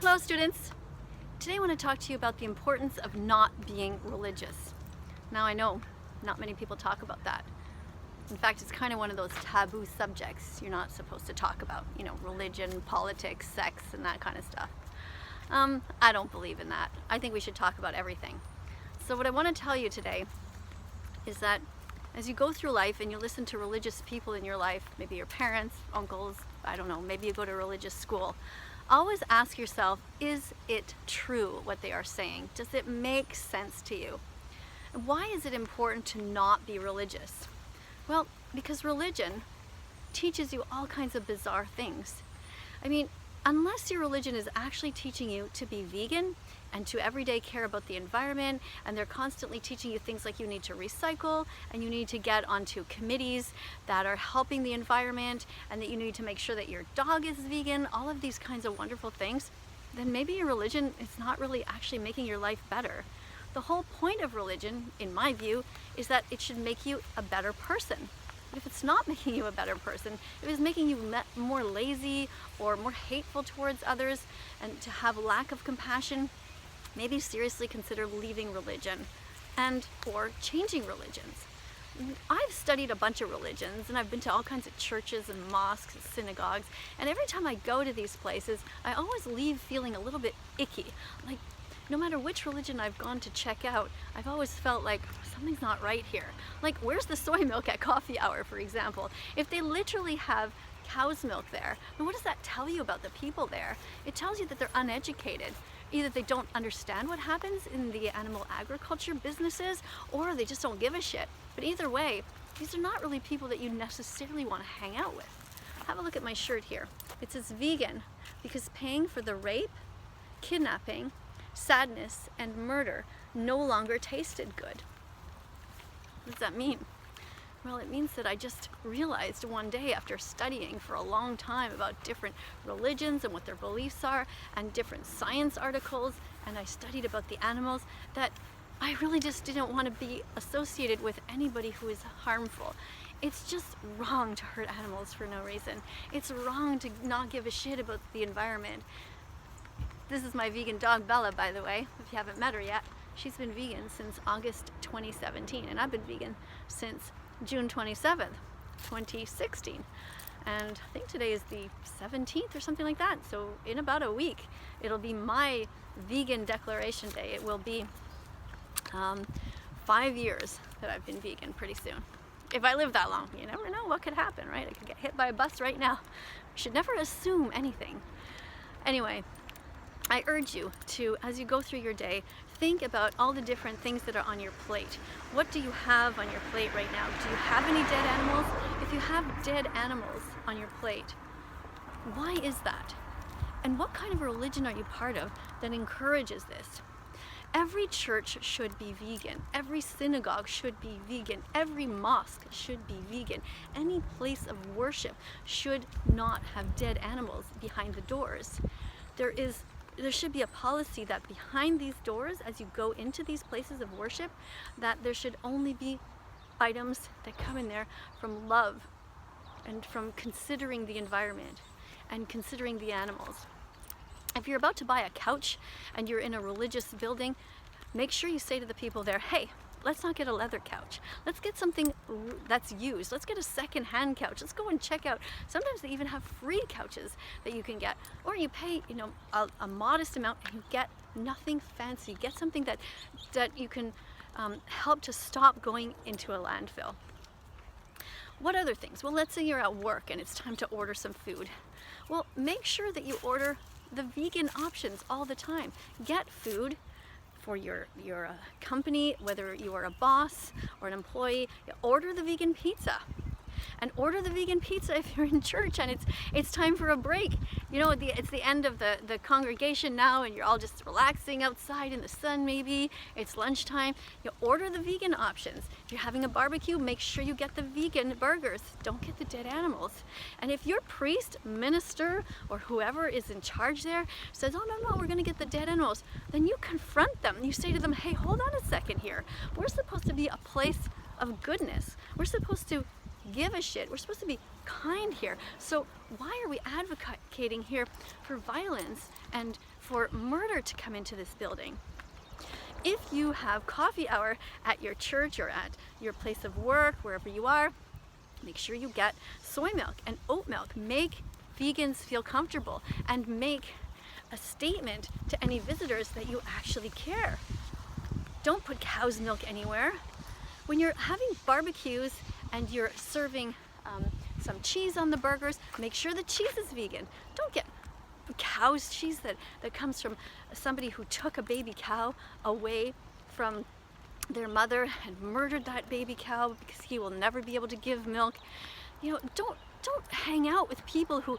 Hello students! Today I want to talk to you about the importance of not being religious. Now I know not many people talk about that. In fact, it's kind of one of those taboo subjects you're not supposed to talk about. You know, religion, politics, sex, and that kind of stuff. I don't believe in that. I think we should talk about everything. So what I want to tell you today is that as you go through life and you listen to religious people in your life, maybe your parents, uncles, I don't know, maybe you go to religious school, always ask yourself, is it true what they are saying? Does it make sense to you? And why is it important to not be religious? Well, because religion teaches you all kinds of bizarre things. I mean, unless your religion is actually teaching you to be vegan and to everyday care about the environment, and they're constantly teaching you things like you need to recycle and you need to get onto committees that are helping the environment and that you need to make sure that your dog is vegan, all of these kinds of wonderful things, then maybe your religion is not really actually making your life better. The whole point of religion, in my view, is that it should make you a better person. But if it's not making you a better person, if it's making you more lazy or more hateful towards others and to have lack of compassion, maybe seriously consider leaving religion or changing religions. I've studied a bunch of religions and I've been to all kinds of churches and mosques and synagogues, and every time I go to these places, I always leave feeling a little bit icky. Like, no matter which religion I've gone to check out, I've always felt like something's not right here. Like, where's the soy milk at coffee hour, for example? If they literally have cow's milk there, then what does that tell you about the people there? It tells you that they're uneducated. Either they don't understand what happens in the animal agriculture businesses, or they just don't give a shit. But either way, these are not really people that you necessarily want to hang out with. Have a look at my shirt here. It says vegan because paying for the rape, kidnapping, sadness, and murder no longer tasted good. What does that mean? Well, it means that I just realized one day after studying for a long time about different religions and what their beliefs are and different science articles, and I studied about the animals, that I really just didn't want to be associated with anybody who is harmful. It's just wrong to hurt animals for no reason. It's wrong to not give a shit about the environment. This is my vegan dog, Bella, by the way, if you haven't met her yet. She's been vegan since August 2017, and I've been vegan since June 27th, 2016. And I think today is the 17th or something like that. So in about a week, it'll be my vegan declaration day. It will be 5 years that I've been vegan pretty soon. If I live that long, you never know what could happen, right? I could get hit by a bus right now. You should never assume anything. Anyway, I urge you to, as you go through your day, think about all the different things that are on your plate. What do you have on your plate right now? Do you have any dead animals? If you have dead animals on your plate, why is that? And what kind of religion are you part of that encourages this? Every church should be vegan. Every synagogue should be vegan. Every mosque should be vegan. Any place of worship should not have dead animals behind the doors. There should be a policy that behind these doors, as you go into these places of worship, that there should only be items that come in there from love and from considering the environment and considering the animals. If you're about to buy a couch and you're in a religious building, make sure you say to the people there, hey, let's not get a leather couch. Let's get something that's used. Let's get a second-hand couch. Let's go and check out. Sometimes they even have free couches that you can get, or you pay, a modest amount and you get nothing fancy. Get something that you can help to stop going into a landfill. What other things? Well, let's say you're at work and it's time to order some food. Well, make sure that you order the vegan options all the time. Get food for your company, whether you are a boss or an employee. Order the vegan pizza. And order the vegan pizza if you're in church and it's time for a break. You know, it's the end of the congregation now and you're all just relaxing outside in the sun maybe. It's lunchtime. You order the vegan options. If you're having a barbecue, make sure you get the vegan burgers. Don't get the dead animals. And if your priest, minister, or whoever is in charge there says, oh no, we're gonna get the dead animals, then you confront them. You say to them, hey, hold on a second here. We're supposed to be a place of goodness. We're supposed to give a shit. We're supposed to be kind here. So why are we advocating here for violence and for murder to come into this building? If you have coffee hour at your church or at your place of work, wherever you are, make sure you get soy milk and oat milk. Make vegans feel comfortable and make a statement to any visitors that you actually care. Don't put cow's milk anywhere. When you're having barbecues and you're serving some cheese on the burgers, make sure the cheese is vegan. Don't get cow's cheese that comes from somebody who took a baby cow away from their mother and murdered that baby cow because he will never be able to give milk. You know, don't hang out with people who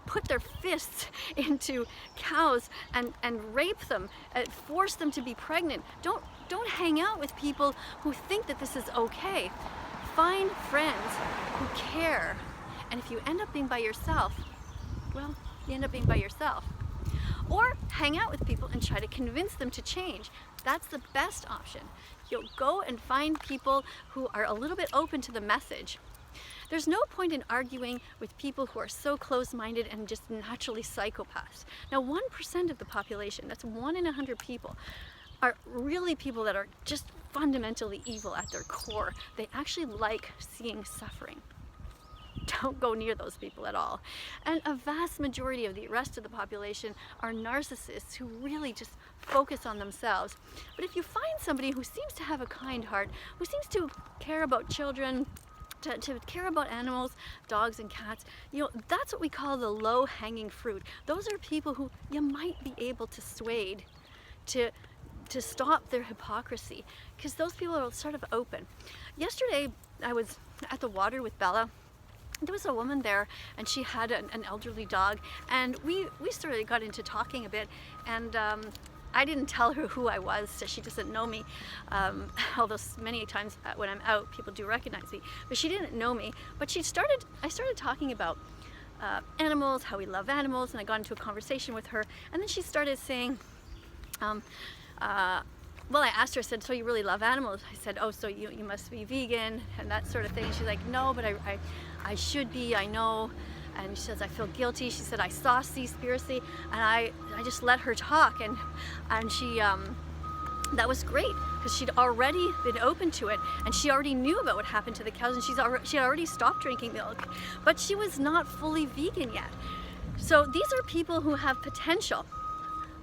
put their fists into cows and rape them and force them to be pregnant. Don't hang out with people who think that this is okay. Find friends who care. And if you end up being by yourself, well, you end up being by yourself. Or hang out with people and try to convince them to change. That's the best option. You'll go and find people who are a little bit open to the message. There's no point in arguing with people who are so close-minded and just naturally psychopaths. Now, 1% of the population, that's 1 in 100 people, are really people that are just fundamentally evil at their core. They actually like seeing suffering. Don't go near those people at all. And a vast majority of the rest of the population are narcissists who really just focus on themselves. But if you find somebody who seems to have a kind heart, who seems to care about children, to care about animals, dogs and cats, you know, that's what we call the low-hanging fruit. Those are people who you might be able to sway to stop their hypocrisy, because those people are sort of open. Yesterday, I was at the water with Bella. There was a woman there, and she had an elderly dog, and we sort of got into talking a bit, and I didn't tell her who I was, so she doesn't know me, although many times when I'm out, people do recognize me, but she didn't know me. But I started talking about animals, how we love animals, and I got into a conversation with her, and then she started saying, well, I asked her, I said, so you really love animals? I said, oh, so you must be vegan and that sort of thing. She's like, no, but I should be, I know. And she says, I feel guilty. She said, I saw Seaspiracy, and I just let her talk, and she, that was great, because she'd already been open to it, and she already knew about what happened to the cows, and she had already stopped drinking milk, but she was not fully vegan yet. So these are people who have potential.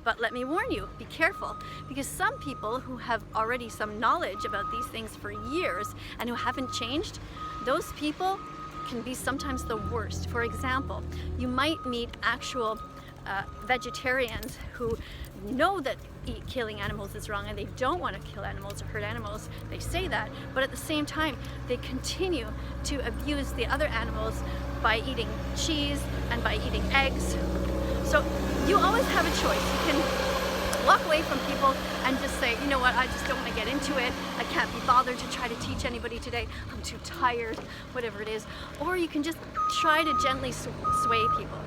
But let me warn you, be careful, because some people who have already some knowledge about these things for years and who haven't changed, those people can be sometimes the worst. For example, you might meet actual vegetarians who know that killing animals is wrong and they don't want to kill animals or hurt animals. They say that, but at the same time, they continue to abuse the other animals by eating cheese and by eating eggs. So you always have a choice. You can walk away from people and just say, you know what, I just don't want to get into it. I can't be bothered to try to teach anybody today. I'm too tired, whatever it is. Or you can just try to gently sway people.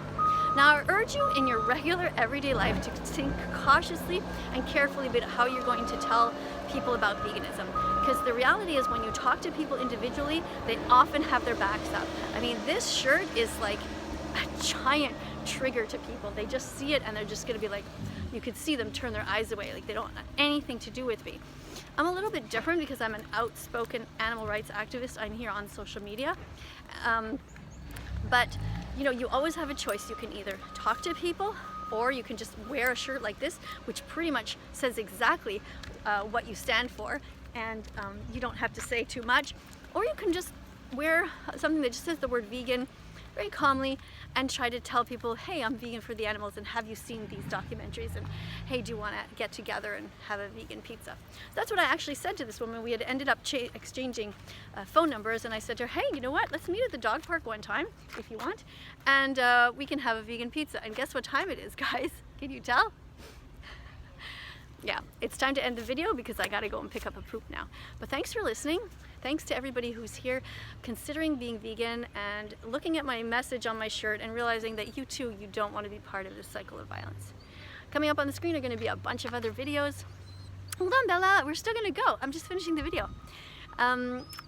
Now, I urge you in your regular everyday life to think cautiously and carefully about how you're going to tell people about veganism. Because the reality is, when you talk to people individually, they often have their backs up. I mean, this shirt is like a giant trigger to people. They just see it and they're just going to be like, you could see them turn their eyes away, like they don't want anything to do with me. I'm a little bit different because I'm an outspoken animal rights activist. I'm here on social media. But you know, you always have a choice. You can either talk to people, or you can just wear a shirt like this, which pretty much says exactly what you stand for, and you don't have to say too much. Or you can just wear something that just says the word vegan very calmly and try to tell people, hey, I'm vegan for the animals, and have you seen these documentaries, and hey, do you want to get together and have a vegan pizza? So that's what I actually said to this woman. We had ended up exchanging phone numbers, and I said to her, hey, you know what, let's meet at the dog park one time if you want, and we can have a vegan pizza. And guess what time it is, guys? Can you tell? Yeah, it's time to end the video because I gotta go and pick up a poop now. But thanks for listening. Thanks to everybody who's here considering being vegan and looking at my message on my shirt and realizing that you too, you don't want to be part of this cycle of violence. Coming up on the screen are going to be a bunch of other videos. Hold on, Bella, we're still going to go. I'm just finishing the video.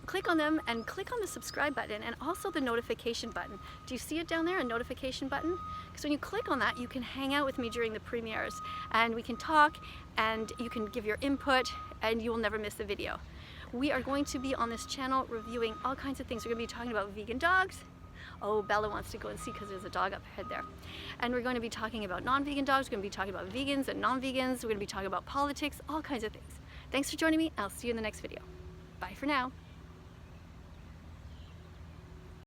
Click on them and click on the subscribe button and also the notification button. Do you see it down there, a notification button? Because when you click on that, you can hang out with me during the premieres and we can talk and you can give your input and you will never miss a video. We are going to be on this channel reviewing all kinds of things. We're going to be talking about vegan dogs. Oh, Bella wants to go and see because there's a dog up ahead there. And we're going to be talking about non-vegan dogs. We're going to be talking about vegans and non-vegans. We're going to be talking about politics, all kinds of things. Thanks for joining me. I'll see you in the next video. Bye for now.